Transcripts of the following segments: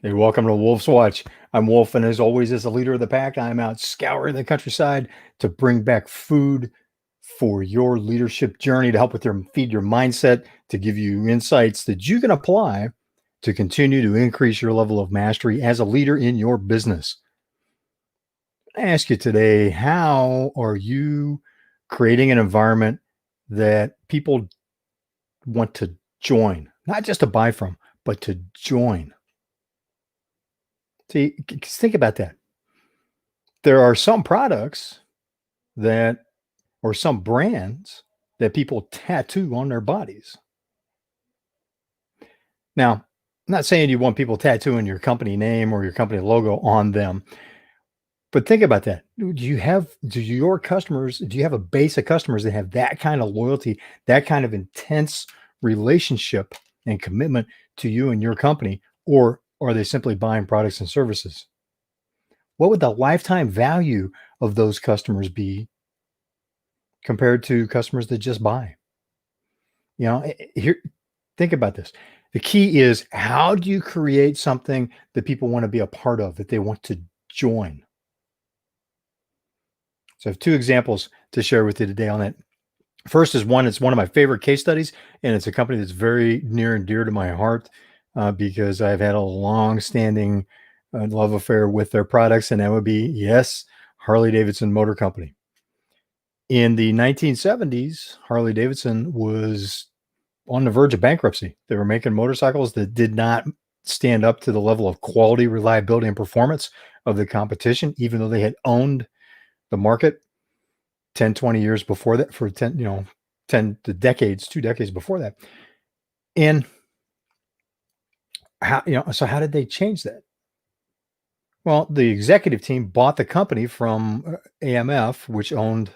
Hey, welcome to Wolf's Watch. I'm Wolf, and as always, as the leader of the pack, I'm out scouring the countryside to bring back food for your leadership journey to help with your feed your mindset, to give you insights that you can apply to continue to increase your level of mastery as a leader in your business. I ask you today, how are you creating an environment that people want to join, not just to buy from, but to join? See, think about that. There are some products that, or some brands that people tattoo on their bodies. Now, I'm not saying you want people tattooing your company name or your company logo on them, but think about that. Do your customers, do you have a base of customers that have that kind of loyalty, that kind of intense relationship and commitment to you and your company? Or are they simply buying products and services? What would the lifetime value of those customers be compared to customers that just buy? Here, think about this. The key is, how do you create something that people want to be a part of, that they want to join? So I have two examples to share with you today on that. First is one, it's one of my favorite case studies, and it's a company that's very near and dear to my heart because I've had a long-standing love affair with their products, and that would be, yes, Harley Davidson Motor Company. In the 1970s, Harley Davidson was on the verge of bankruptcy. They were making motorcycles that did not stand up to the level of quality, reliability, and performance of the competition, even though they had owned the market 10, 20 years before that, for 10 to decades, 2 decades before that. And so how did they change that? Well, the executive team bought the company from AMF, which owned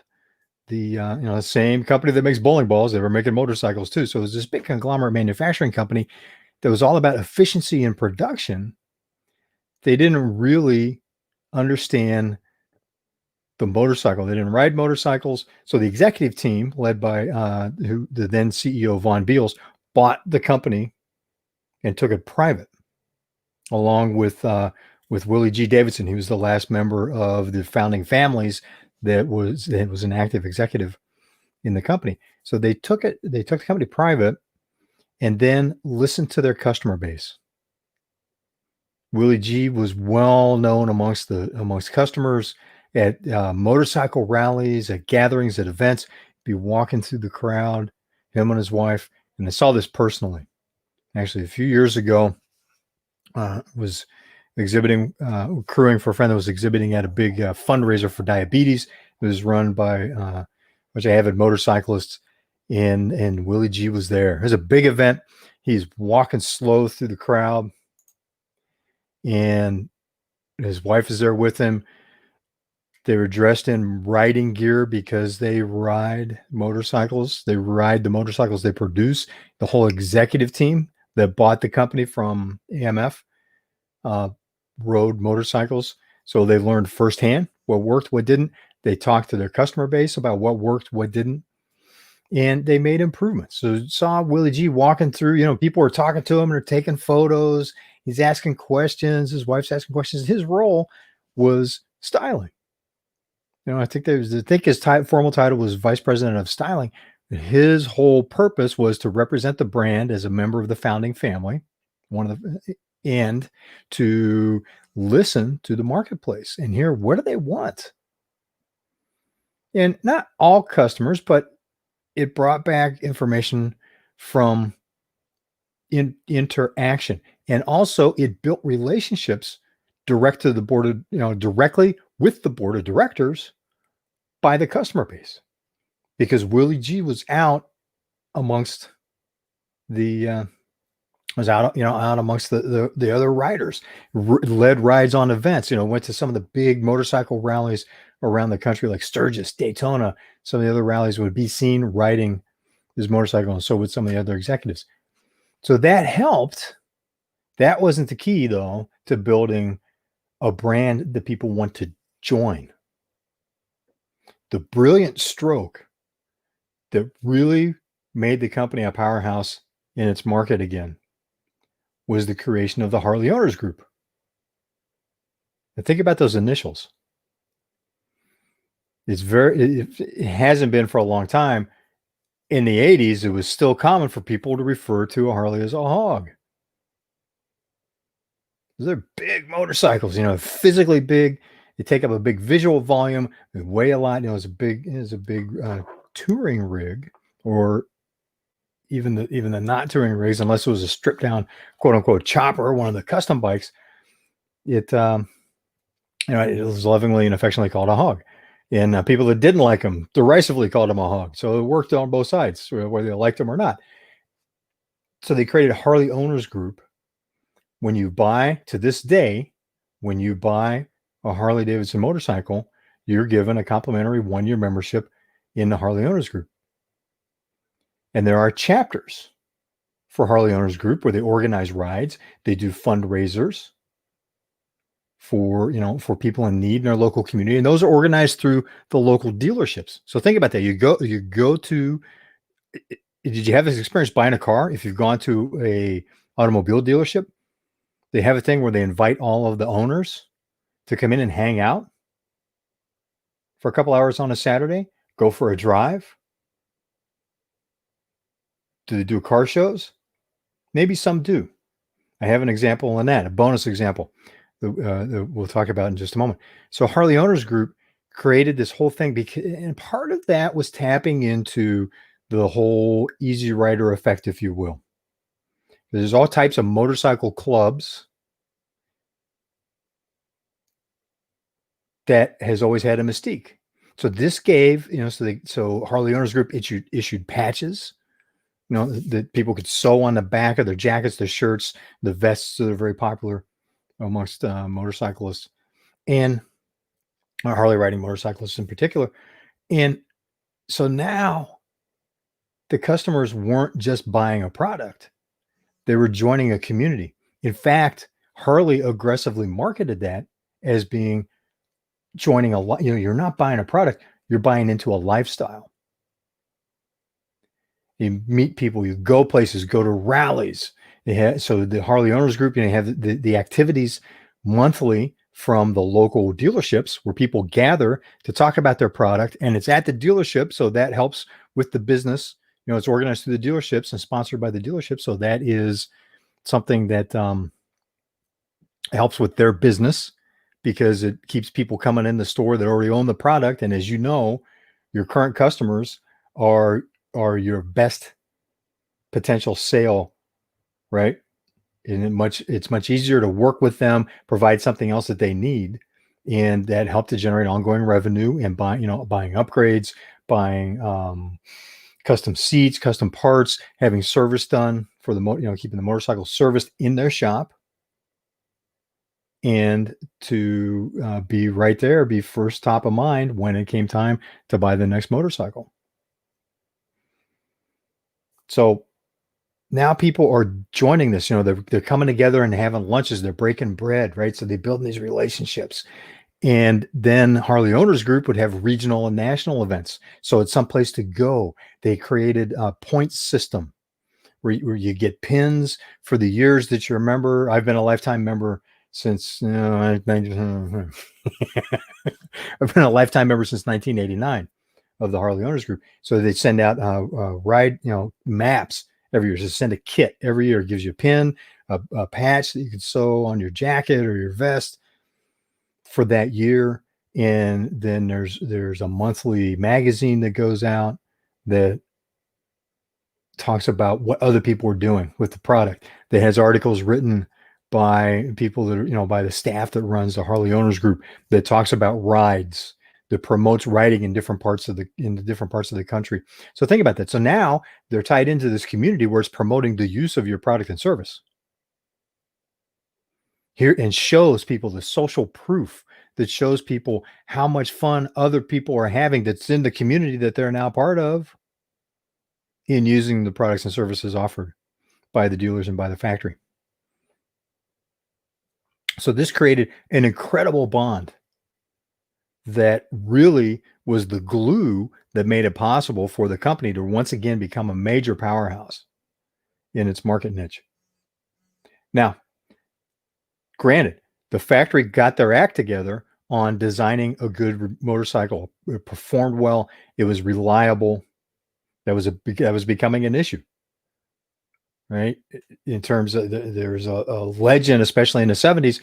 the same company that makes bowling balls. They were making motorcycles too. So it was this big conglomerate manufacturing company that was all about efficiency in production. They didn't really understand the motorcycle. They didn't ride motorcycles. So the executive team, led by the then CEO Von Beals, bought the company and took it private, along with Willie G. Davidson. He was the last member of the founding families that was an active executive in the company. So they took the company private and then listened to their customer base. Willie G was well known amongst customers at motorcycle rallies, at gatherings, at events. Be walking through the crowd, him and his wife, and I saw this personally. Actually, a few years ago, was exhibiting, crewing for a friend that was exhibiting at a big fundraiser for diabetes. It was run by a bunch of avid motorcyclists, and Willie G was there. It was a big event. He's walking slow through the crowd, and his wife is there with him. They were dressed in riding gear because they ride motorcycles. They ride the motorcycles they produce. The whole executive team that bought the company from AMF rode motorcycles. So they learned firsthand what worked, what didn't. They talked to their customer base about what worked, what didn't, and they made improvements. So saw Willie G walking through, people were talking to him and they're taking photos. He's asking questions. His wife's asking questions. His role was styling. I think his formal title was vice president of styling. His whole purpose was to represent the brand as a member of the founding family, and to listen to the marketplace and hear, what do they want? And not all customers, but it brought back information from interaction. And also it built relationships directly with the board of directors by the customer base, because Willie G was out amongst the other riders, led rides on events, went to some of the big motorcycle rallies around the country, like Sturgis, Daytona. Some of the other rallies would be seen riding his motorcycle, and so would some of the other executives. So that helped. That wasn't the key, though, to building a brand that people want to join. The brilliant stroke that really made the company a powerhouse in its market again was the creation of the Harley Owners Group. But think about those initials. It hasn't been for a long time. In the 80s, it was still common for people to refer to a Harley as a hog. They're big motorcycles, physically big. They take up a big visual volume. They weigh a lot. It's a big touring rig, or even the not touring rigs, unless it was a stripped down quote unquote chopper, one of the custom bikes. It was lovingly and affectionately called a hog. And people that didn't like him derisively called him a hog. So it worked on both sides, whether they liked him or not. So they created a Harley Owners Group. When you buy, to this day, when you buy a Harley Davidson motorcycle, you're given a complimentary 1-year membership in the Harley Owners Group. And there are chapters for Harley Owners Group where they organize rides. They do fundraisers for people in need in their local community, and those are organized through the local dealerships. So think about that. You go to. Did you have this experience buying a car? If you've gone to a automobile dealership, they have a thing where they invite all of the owners to come in and hang out for a couple hours on a Saturday, go for a drive. Do they do car shows? Maybe some do. I have an example on that, a bonus example that we'll talk about in just a moment. So Harley Owners Group created this whole thing and part of that was tapping into the whole Easy Rider effect, if you will. There's all types of motorcycle clubs that has always had a mystique. So this gave, so Harley Owners Group issued patches, that people could sew on the back of their jackets, their shirts, the vests that are very popular amongst motorcyclists and Harley riding motorcyclists in particular. And so now the customers weren't just buying a product, they were joining a community. In fact, Harley aggressively marketed that as being joining you're not buying a product, you're buying into a lifestyle. You meet people, you go places, go to rallies. So the Harley Owners Group, have the activities monthly from the local dealerships where people gather to talk about their product, and it's at the dealership. So that helps with the business. It's organized through the dealerships and sponsored by the dealership. So that is something that helps with their business because it keeps people coming in the store that already own the product. And as you know, your current customers are your best potential sale, right? And it's much easier to work with them, provide something else that they need, and that help to generate ongoing revenue and buying upgrades, buying custom seats, custom parts, having service done for the keeping the motorcycle serviced in their shop, and to be right there, be first top of mind when it came time to buy the next motorcycle. So now people are joining this, they're coming together and having lunches, they're breaking bread, right? So they're building these relationships. And then Harley Owners Group would have regional and national events. So it's someplace to go. They created a points system where you get pins for the years that you remember. I've been a lifetime member since I've been a lifetime member since 1989 of the Harley Owners Group. So they send out ride, maps every year. So send a kit every year. It gives you a pin, a patch that you can sew on your jacket or your vest for that year. And then there's a monthly magazine that goes out that talks about what other people are doing with the product, that has articles written by people that are, by the staff that runs the Harley Owners Group, that talks about rides, that promotes riding in different parts of the country. So think about that. So now they're tied into this community where it's promoting the use of your product and service here, and shows people the social proof that shows people how much fun other people are having that's in the community that they're now part of in using the products and services offered by the dealers and by the factory. So this created an incredible bond that really was the glue that made it possible for the company to once again become a major powerhouse in its market niche. Now, granted, The factory got their act together on designing a good motorcycle. It performed well. It was reliable. That was becoming an issue, right? In terms of there's a legend, especially in the 70s,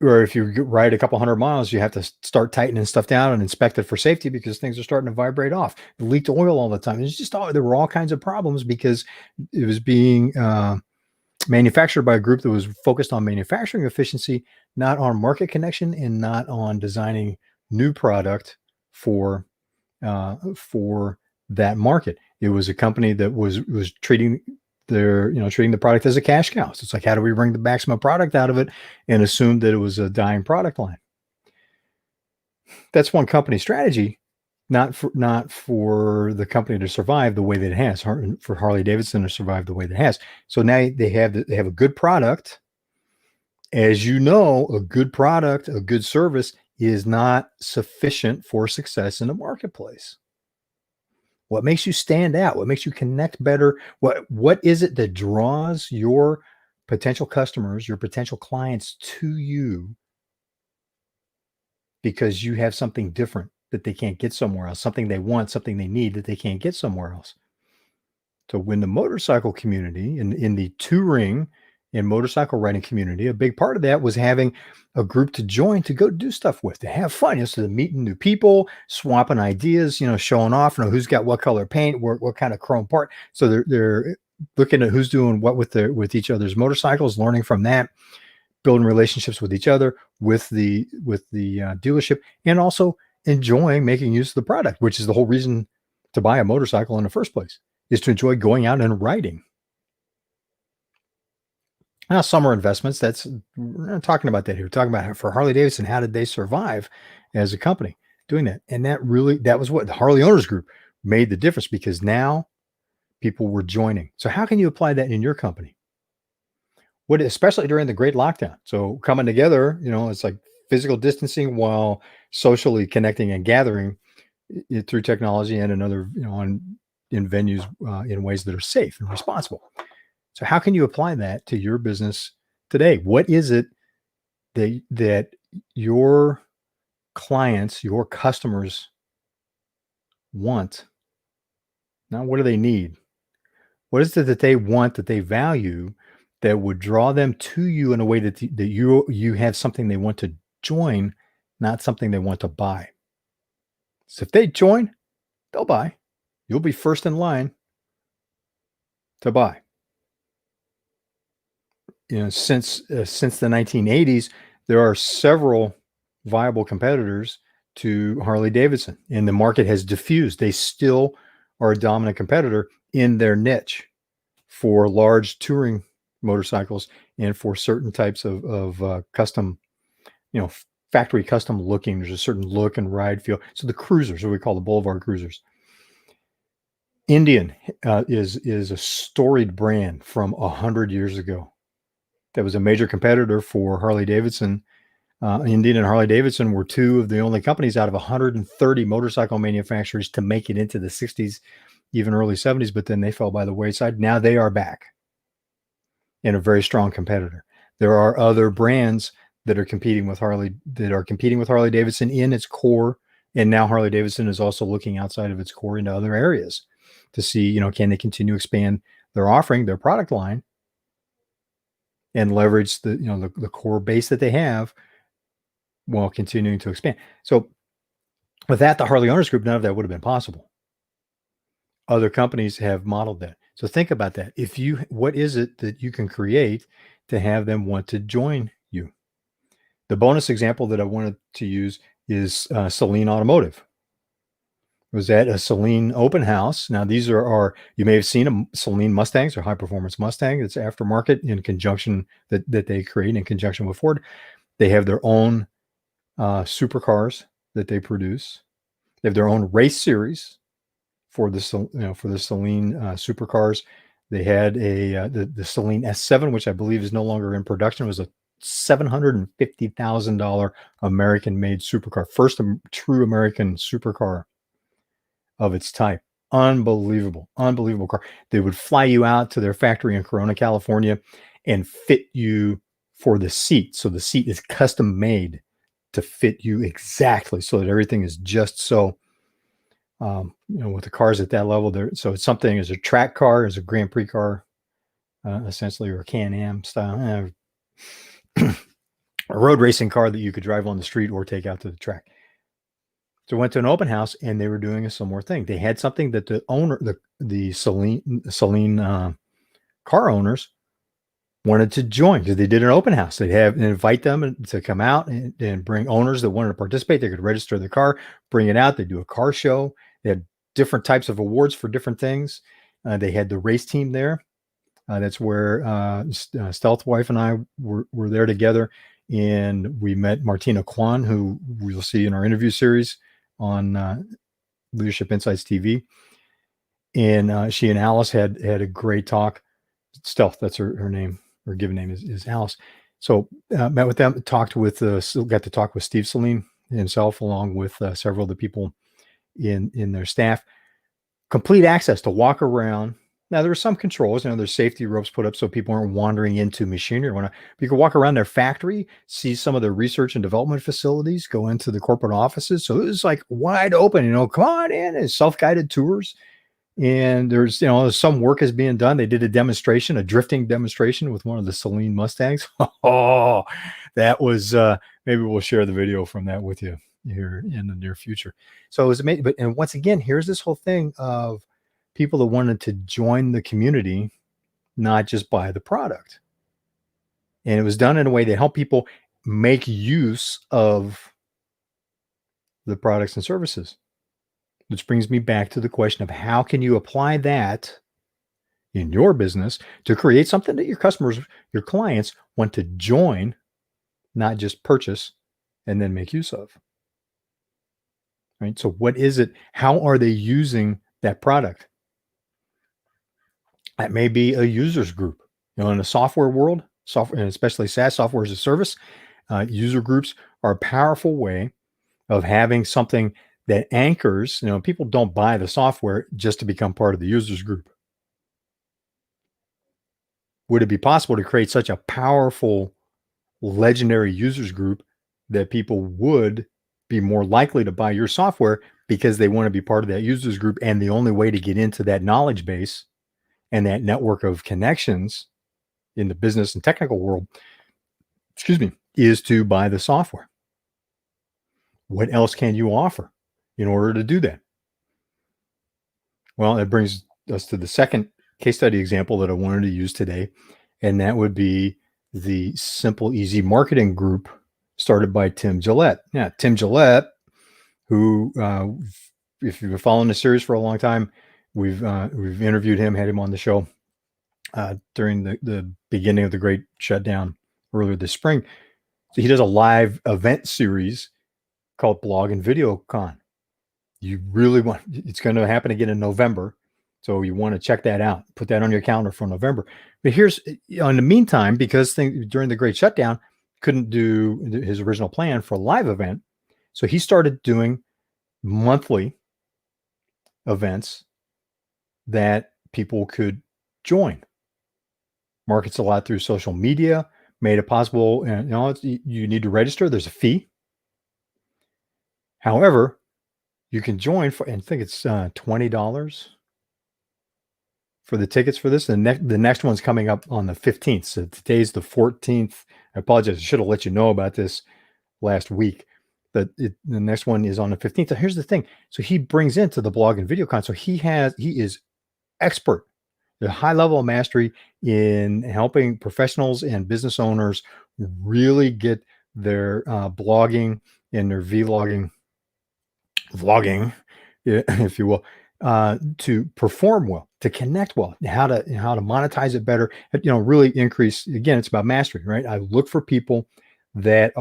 or if you ride a couple hundred miles, you have to start tightening stuff down and inspect it for safety because things are starting to vibrate off. It leaked oil all the time. It's just there were all kinds of problems because it was being manufactured by a group that was focused on manufacturing efficiency, not on market connection and not on designing new product for that market. It was a company that was treating treating the product as a cash cow. So it's like, how do we bring the maximum product out of it, and assumed that it was a dying product line? That's one company strategy, not for the company to survive the way that it has, for Harley Davidson to survive the way that it has. So now they have a good product. As you know, a good product, a good service is not sufficient for success in the marketplace. What makes you stand out? What makes you connect better? What is it that draws your potential customers, your potential clients to you? Because you have something different that they can't get somewhere else, something they want, something they need that they can't get somewhere else. So when the motorcycle community, in the touring and motorcycle riding community, a big part of that was having a group to join, to go do stuff with, to have fun, so meeting new people, swapping ideas, showing off, who's got what color paint, what kind of chrome part. So they're looking at who's doing what with each other's motorcycles, learning from that, building relationships with each other, with the dealership, and also enjoying making use of the product, which is the whole reason to buy a motorcycle in the first place, is to enjoy going out and riding. Now, summer investments, we're not talking about that here. We're talking about, for Harley Davidson, how did they survive as a company doing that? And that was what the Harley Owners Group made the difference, because now people were joining. So how can you apply that in your company? Especially during the Great Lockdown. So coming together, it's like physical distancing while socially connecting and gathering through technology and another, in venues in ways that are safe and responsible. So how can you apply that to your business today? What is it that your clients, your customers want? Now, what do they need? What is it that they want, that they value, that would draw them to you in a way that you have something they want to join, not something they want to buy? So if they join, they'll buy. You'll be first in line to buy. Since the 1980s, there are several viable competitors to Harley Davidson, and the market has diffused. They still are a dominant competitor in their niche for large touring motorcycles and for certain types of custom, factory custom looking. There's a certain look and ride feel. So the cruisers, what we call the Boulevard cruisers. Indian is a storied brand from 100 years ago. That was a major competitor for Harley Davidson. Indian and Harley Davidson were two of the only companies out of 130 motorcycle manufacturers to make it into the 60s, even early 70s, but then they fell by the wayside. Now they are back and a very strong competitor. There are other brands that are competing with Harley Davidson in its core, and now Harley Davidson is also looking outside of its core into other areas to see, can they continue to expand their offering, their product line, and leverage the core base that they have while continuing to expand. So without the Harley Owners Group, none of that would have been possible. Other companies have modeled that. So think about that. What is it that you can create to have them want to join you? The bonus example that I wanted to use is Saleen Automotive. It was at a Saleen open house. Now, these are you may have seen Saleen Mustangs, or high performance Mustang. It's aftermarket in conjunction that they create in conjunction with Ford. They have their own supercars that they produce. They have their own race series for the Saleen supercars. They had the Saleen S7, which I believe is no longer in production. It was a $750,000 American-made supercar, first true American supercar of its type. Unbelievable car. They would fly you out to their factory in Corona, California, and fit you for the seat. So the seat is custom made to fit you exactly, so that everything is just so. With the cars at that level, there. So it's something as a track car, as a Grand Prix car, essentially, or a Can-Am style, a road racing car that you could drive on the street or take out to the track. So I went to an open house, and they were doing a similar thing. They had something that the owner, the Saleen car owners, wanted to join, because they did an open house. They'd invite them to come out and bring owners that wanted to participate. They could register their car, bring it out. They do a car show. They had different types of awards for different things. They had the race team there. That's where Stealth Wife and I were there together, and we met Martina Kwan, who we'll see in our interview series on Leadership Insights TV. And she and Alice had a great talk. Stealth, that's her name. Her given name is Alice. So met with them, got to talk with Steve Saleen himself, along with several of the people in their staff. Complete access to walk around. Now, there are some controls, there's safety ropes put up so people aren't wandering into machinery or whatnot. But you can walk around their factory, see some of their research and development facilities, go into the corporate offices. So it was like wide open, come on in. It's self-guided tours. And there's some work is being done. They did a drifting demonstration with one of the Saleen Mustangs. Oh, that was, maybe we'll share the video from that with you here in the near future. So it was amazing. And once again, here's this whole thing of people that wanted to join the community, not just buy the product. And it was done in a way that helped people make use of the products and services. Which brings me back to the question of how can you apply that in your business to create something that your customers, your clients want to join, not just purchase and then make use of. Right? So what is it? How are they using that product? That may be a users group. In the software world, and especially SaaS, software as a service, user groups are a powerful way of having something that anchors. People don't buy the software just to become part of the users group. Would it be possible to create such a powerful, legendary users group that people would be more likely to buy your software because they want to be part of that users group? And the only way to get into that knowledge base and that network of connections in the business and technical world, is to buy the software. What else can you offer in order to do that? Well, that brings us to the second case study example that I wanted to use today, and that would be the Simple Easy Marketing Group started by Tim Gillette. Yeah, Tim Gillette, who, if you've been following the series for a long time, we've interviewed him, had him on the show during the beginning of the Great Shutdown earlier this spring. So he does a live event series called Blog and Video Con. You really want, it's going to happen again in November. So you want to check that out, put that on your calendar for November. But here's, in the meantime, because during the Great Shutdown, couldn't do his original plan for a live event. So he started doing monthly events that people could join. Markets a lot through social media, made it possible. And you need to register. There's a fee. However, you can join for, and I think it's $20 for the tickets for this. The next one's coming up on the 15th. So today's the 14th. I apologize. I should have let you know about this last week. But the next one is on the 15th. So here's the thing. So he brings into the Blog and Video Con. So he is expert, the high level of mastery in helping professionals and business owners really get their blogging and their vlogging, if you will, to perform well, to connect well, how to monetize it better, really increase. Again, it's about mastery, right? I look for people that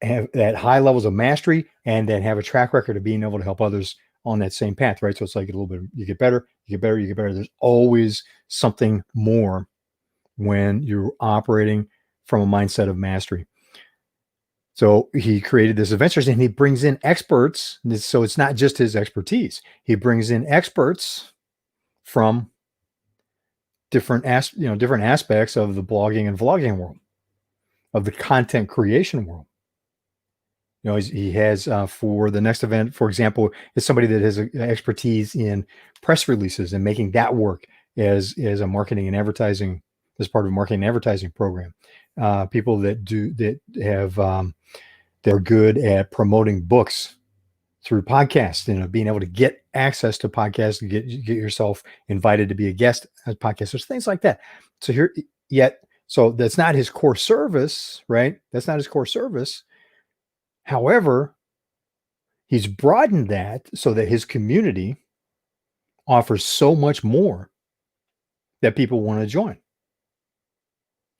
have that high levels of mastery and that have a track record of being able to help others on that same path, right? So it's like a little bit, you get better, you get better, you get better. There's always something more when you're operating from a mindset of mastery. So he created this event series and he brings in experts. So it's not just his expertise. He brings in experts from different aspects of the blogging and vlogging world. of the content creation world. You know, he has for the next event, for example, is somebody that has expertise in press releases and making that work as a marketing and advertising, as part of a marketing and advertising program. People that have they're good at promoting books through podcasts, you know, being able to get access to podcasts and get yourself invited to be a guest at podcasts. There's things like that. So that's not his core service, right? That's not his core service. However, he's broadened that so that his community offers so much more that people want to join.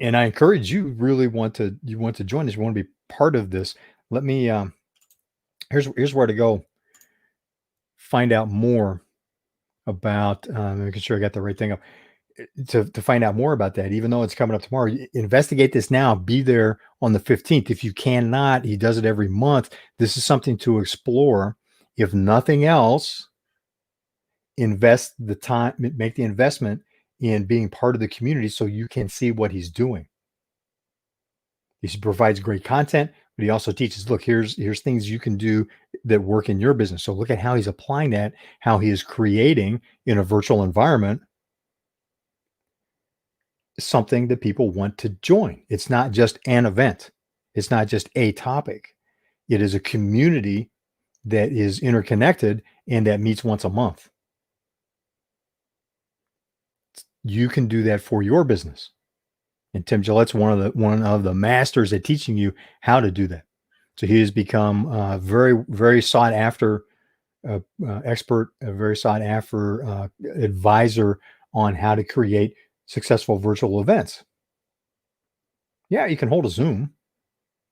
And I encourage you really want to join this. You want to be part of this. Let me here's where to go find out more about making sure I got the right thing up. To find out more about that, even though it's coming up tomorrow, investigate this now. Be there on the 15th. If you cannot, he does it every month. This is something to explore. If nothing else, invest the time, make the investment in being part of the community so you can see what he's doing. He provides great content, but he also teaches, look, here's things you can do that work in your business. So look at how he's applying that, how he is creating in a virtual environment something that people want to join. It's not just an event. It's not just a topic. It is a community that is interconnected and that meets once a month. You can do that for your business. And Tim Gillette's one of the masters at teaching you how to do that. So he has become a very, very sought after expert, a very sought after advisor on how to create successful virtual events. Yeah, you can hold a Zoom.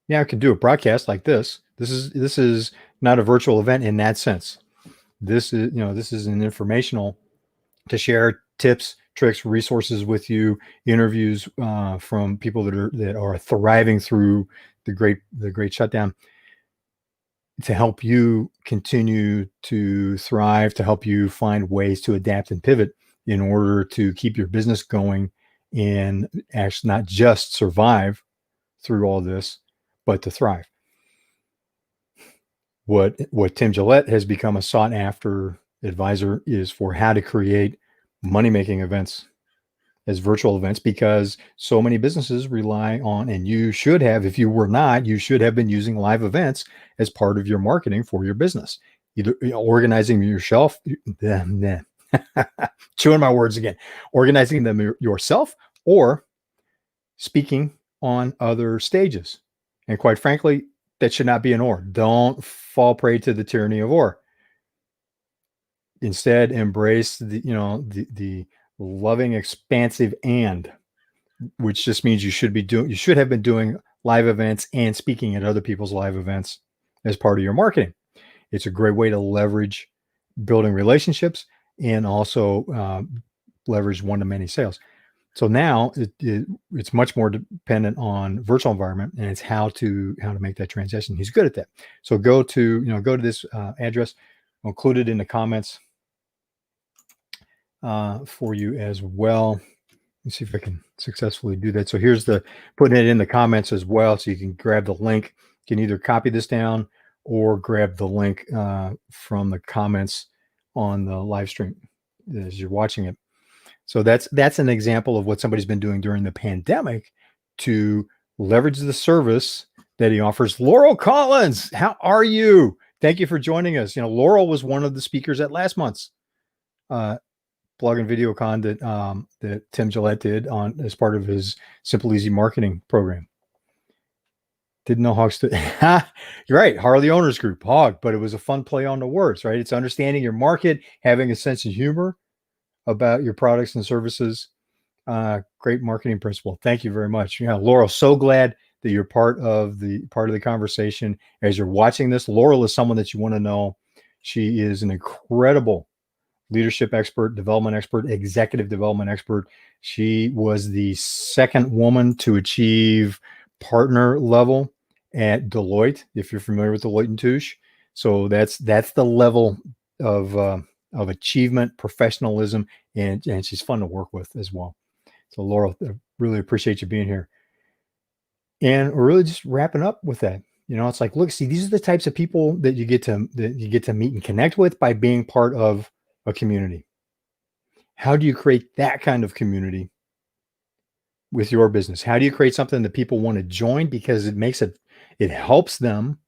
Yeah, I can do a broadcast like this. This is not a virtual event in that sense. This is an informational to share tips, tricks, resources with you, interviews from people that are thriving through the great shutdown, to help you continue to thrive, to help you find ways to adapt and pivot in order to keep your business going and actually not just survive through all this, but to thrive. What Tim Gillette has become a sought after advisor is for how to create money-making events as virtual events, because so many businesses rely on, and you should have, if you were not, you should have been using live events as part of your marketing for your business. Either organizing yourself, chewing my words again, organizing them yourself or speaking on other stages. And quite frankly, that should not be an or. Don't fall prey to the tyranny of or. Instead, embrace the loving, expansive and, which just means you should have been doing live events and speaking at other people's live events as part of your marketing. It's a great way to leverage building relationships and also leverage one-to-many sales. So now it's much more dependent on virtual environment, and it's how to make that transition. He's good at that. So go to this address. I'll include it in the comments for you as well. Let's see if I can successfully do that. So here's putting it in the comments as well, so you can grab the link. You can either copy this down or grab the link from the comments on the live stream as you're watching it. So that's an example of what somebody's been doing during the pandemic to leverage the service that he offers. Laurel Collins, how are you? Thank you for joining us. Laurel was one of the speakers at last month's Blog and Video Con that Tim Gillette did as part of his Simple Easy marketing program. Didn't know Hog stood. You're right, Harley Owners Group, Hog, but it was a fun play on the words, right? It's understanding your market, having a sense of humor about your products and services. Great marketing principle. Thank you very much. Laurel, so glad that you're part of the conversation as you're watching this. Laurel is someone that you want to know. She is an incredible leadership expert, development expert, executive development expert. She was the second woman to achieve partner level at Deloitte, if you're familiar with Deloitte and Touche. So that's the level of achievement, professionalism, and she's fun to work with as well. So Laurel, I really appreciate you being here. And we're really just wrapping up with that. It's like, look, see, these are the types of people that you get to meet and connect with by being part of a community. How do you create that kind of community with your business? How do you create something that people want to join because it helps them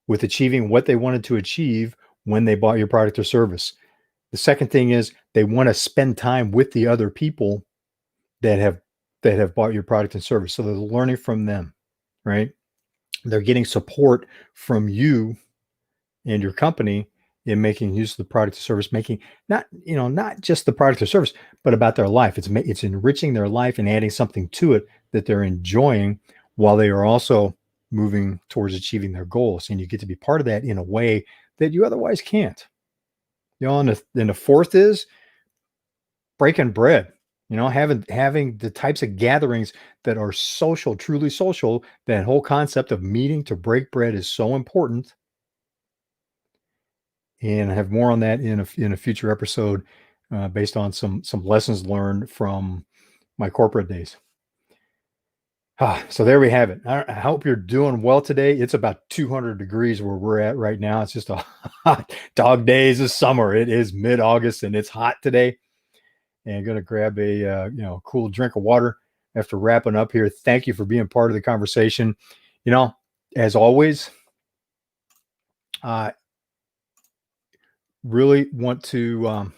with achieving what they wanted to achieve when they bought your product or service? The second thing is they want to spend time with the other people that have bought your product and service. So they're learning from them, right? They're getting support from you and your company in making use of the product or service, making not just the product or service, but about their life. It's enriching their life and adding something to it that they're enjoying while they are also moving towards achieving their goals. And you get to be part of that in a way that you otherwise can't. And the fourth is breaking bread. Having the types of gatherings that are social, truly social. That whole concept of meeting to break bread is so important. And I have more on that in a future episode, based on some lessons learned from my corporate days. So there we have it. I hope you're doing well today. It's about 200 degrees where we're at right now. It's just a hot dog days of summer. It is mid-August and it's hot today. And I'm going to grab a cool drink of water after wrapping up here. Thank you for being part of the conversation. As always, really want to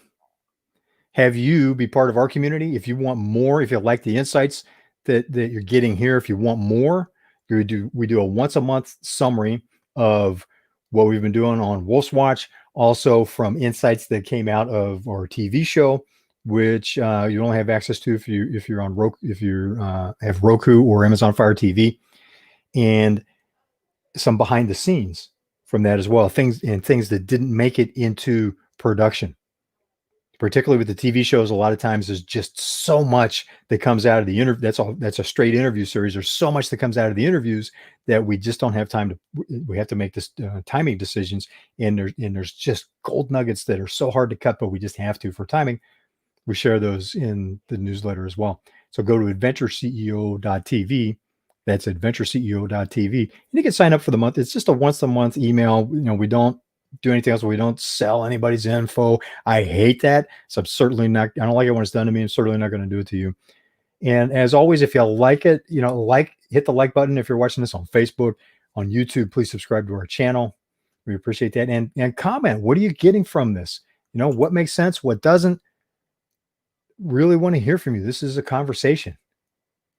have you be part of our community. If you want more, if you like the insights that you're getting here, if you want more, we do a once a month summary of what we've been doing on Wolf's Watch, also from insights that came out of our TV show, which you only have access to if you're on Roku, if you have Roku or Amazon Fire TV, and some behind the scenes from that as well, things that didn't make it into production. Particularly with the TV shows, a lot of times there's just so much that comes out of the interview. That's a straight interview series. There's so much that comes out of the interviews that we just don't have time to. We have to make this timing decisions, and there's just gold nuggets that are so hard to cut, but we just have to for timing. We share those in the newsletter as well. So go to adventureceo.tv. That's adventureceo.tv, and you can sign up for the month. It's just a once a month email. We don't do anything else. We don't sell anybody's info. I hate that. So I'm certainly not, I don't like it when it's done to me. I'm certainly not going to do it to you. And as always, if you like it, hit the like button. If you're watching this on Facebook, on YouTube, please subscribe to our channel. We appreciate that. And comment, what are you getting from this? What makes sense? What doesn't? Really want to hear from you. This is a conversation.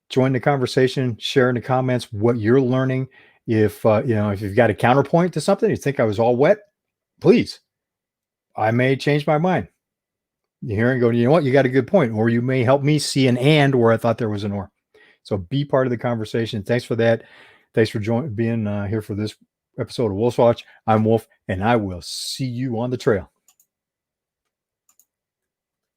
Join the conversation, share in the comments what you're learning. If you've got a counterpoint to something, you think I was all wet, please. I may change my mind. You hear and go, you know what? You got a good point. Or you may help me see an and where I thought there was an or. So be part of the conversation. Thanks for that. Thanks for being here for this episode of Wolf's Watch. I'm Wolf, and I will see you on the trail.